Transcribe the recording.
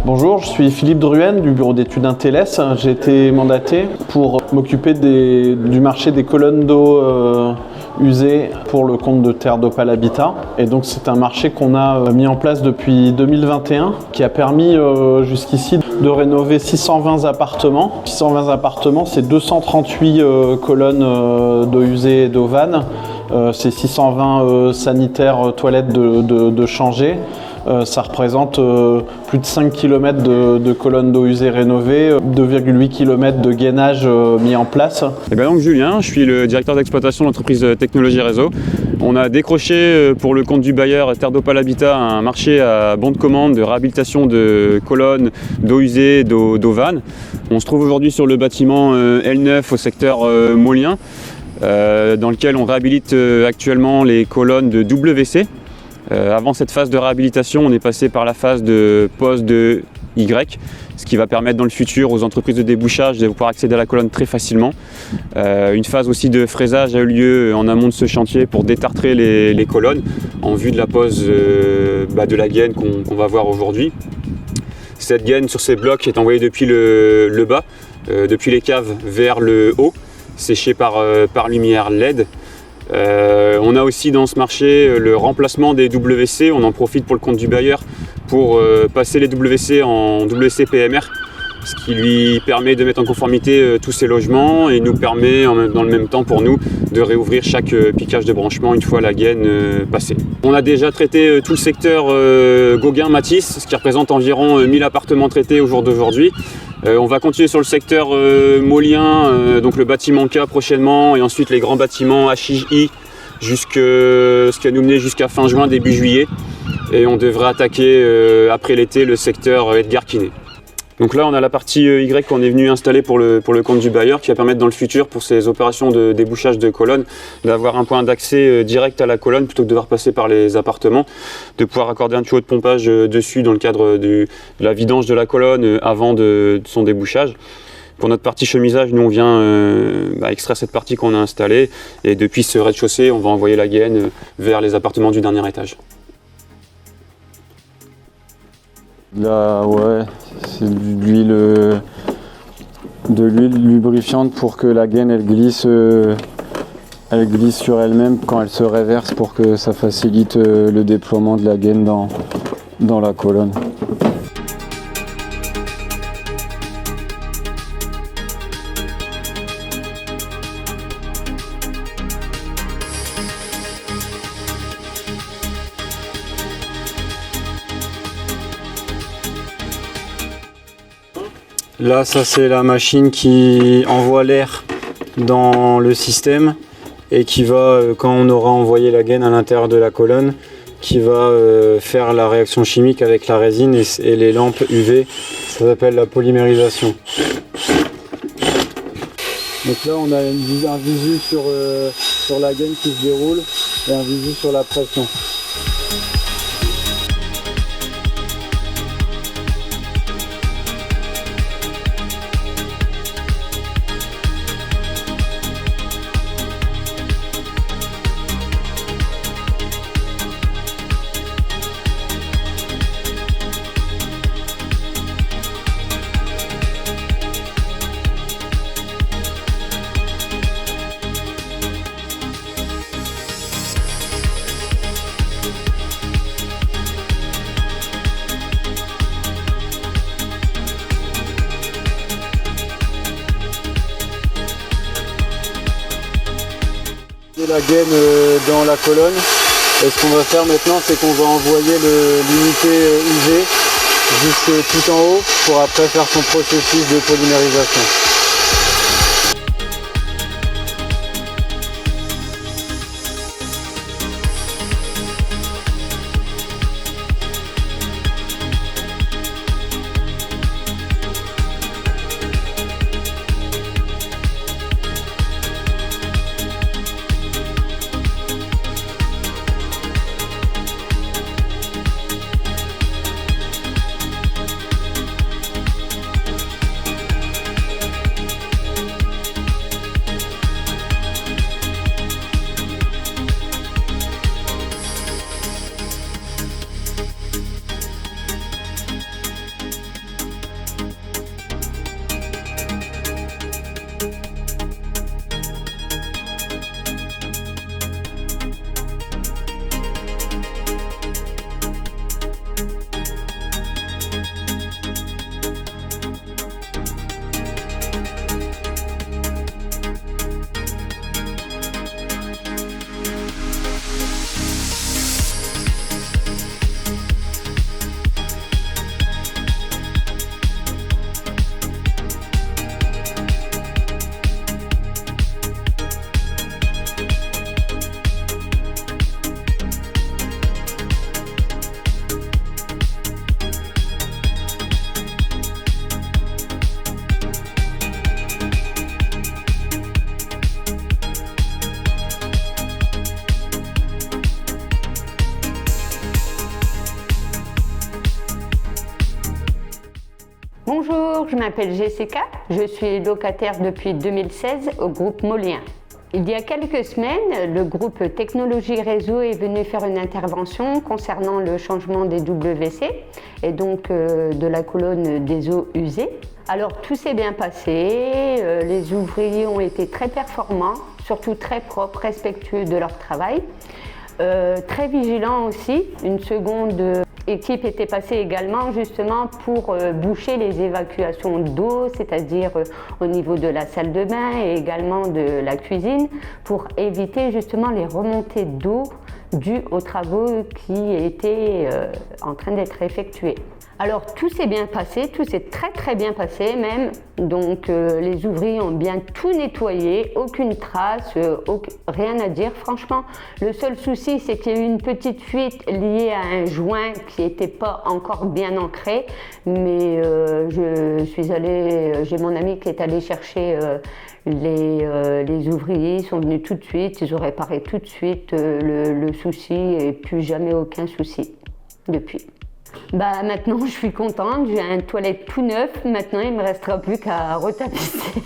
Bonjour, je suis Philippe Druenne du bureau d'études Inteles. J'ai été mandaté pour m'occuper du marché des colonnes d'eau usées pour le compte de Terre d'Opale Habitat. Et donc c'est un marché qu'on a mis en place depuis 2021 qui a permis jusqu'ici de rénover 620 appartements. 620 appartements, c'est 238 colonnes d'eau usée et d'eau vanne. C'est 620 sanitaires toilettes de changer. Ça représente plus de 5 km de colonnes d'eau usée rénovées, 2,8 km de gainage mis en place. Et donc Julien, je suis le directeur d'exploitation de l'entreprise Technologie Réseau. On a décroché pour le compte du bailleur Terre d'Opale Habitat un marché à bon de commande de réhabilitation de colonnes d'eau usée, d'eau vanne. On se trouve aujourd'hui sur le bâtiment L9 au secteur Molien, dans lequel on réhabilite actuellement les colonnes de WC. Avant cette phase de réhabilitation, on est passé par la phase de pose de Y, ce qui va permettre dans le futur aux entreprises de débouchage de pouvoir accéder à la colonne très facilement. Une phase aussi de fraisage a eu lieu en amont de ce chantier pour détartrer les colonnes en vue de la pose de la gaine qu'on va voir aujourd'hui. Cette gaine sur ces blocs est envoyée depuis le bas, depuis les caves vers le haut, séchée par lumière LED. On a aussi dans ce marché le remplacement des WC. On en profite pour le compte du bailleur pour passer les WC en WC PMR, ce qui lui permet de mettre en conformité tous ces logements et nous permet dans le même temps pour nous de réouvrir chaque piquage de branchement une fois la gaine passée. On a déjà traité tout le secteur Gauguin-Matisse, ce qui représente environ 1000 appartements traités au jour d'aujourd'hui. On va continuer sur le secteur Molien, donc le bâtiment K prochainement, et ensuite les grands bâtiments HI, ce qui va nous mener jusqu'à fin juin, début juillet. Et on devrait attaquer après l'été le secteur Edgar Quinet. Donc là on a la partie Y qu'on est venu installer pour le compte du bailleur, qui va permettre dans le futur pour ces opérations de débouchage de colonnes d'avoir un point d'accès direct à la colonne plutôt que de devoir passer par les appartements, de pouvoir accorder un tuyau de pompage dessus dans le cadre de la vidange de la colonne avant de son débouchage. Pour notre partie chemisage, nous on vient extraire cette partie qu'on a installée et depuis ce rez-de-chaussée on va envoyer la gaine vers les appartements du dernier étage. Là, ouais, c'est de l'huile lubrifiante pour que la gaine elle glisse sur elle-même quand elle se réverse pour que ça facilite le déploiement de la gaine dans la colonne. Là, ça c'est la machine qui envoie l'air dans le système et qui va, quand on aura envoyé la gaine à l'intérieur de la colonne, qui va faire la réaction chimique avec la résine et les lampes UV. Ça s'appelle la polymérisation. Donc là, on a un visu sur la gaine qui se déroule et un visu sur la pression. La gaine dans la colonne, et ce qu'on va faire maintenant, c'est qu'on va envoyer l'unité UV jusque tout en haut pour après faire son processus de polymérisation. je m'appelle Jessica, je suis locataire depuis 2016 au groupe Molien. Il y a quelques semaines, le groupe Technologie Réseau est venu faire une intervention concernant le changement des WC et donc de la colonne des eaux usées. Alors tout s'est bien passé, les ouvriers ont été très performants, surtout très propres, respectueux de leur travail, très vigilants aussi. Une seconde équipe était passée également justement pour boucher les évacuations d'eau, c'est-à-dire au niveau de la salle de bain et également de la cuisine, pour éviter justement les remontées d'eau dues aux travaux qui étaient en train d'être effectués. Alors tout s'est bien passé, tout s'est très bien passé même, donc les ouvriers ont bien tout nettoyé, aucune trace, rien à dire franchement. Le seul souci c'est qu'il y a eu une petite fuite liée à un joint qui n'était pas encore bien ancré, mais je suis allée, j'ai mon ami qui est allé chercher les ouvriers, ils sont venus tout de suite, ils ont réparé tout de suite le souci et plus jamais aucun souci depuis. Maintenant je suis contente, j'ai un toilette tout neuf, maintenant il ne me restera plus qu'à retapisser.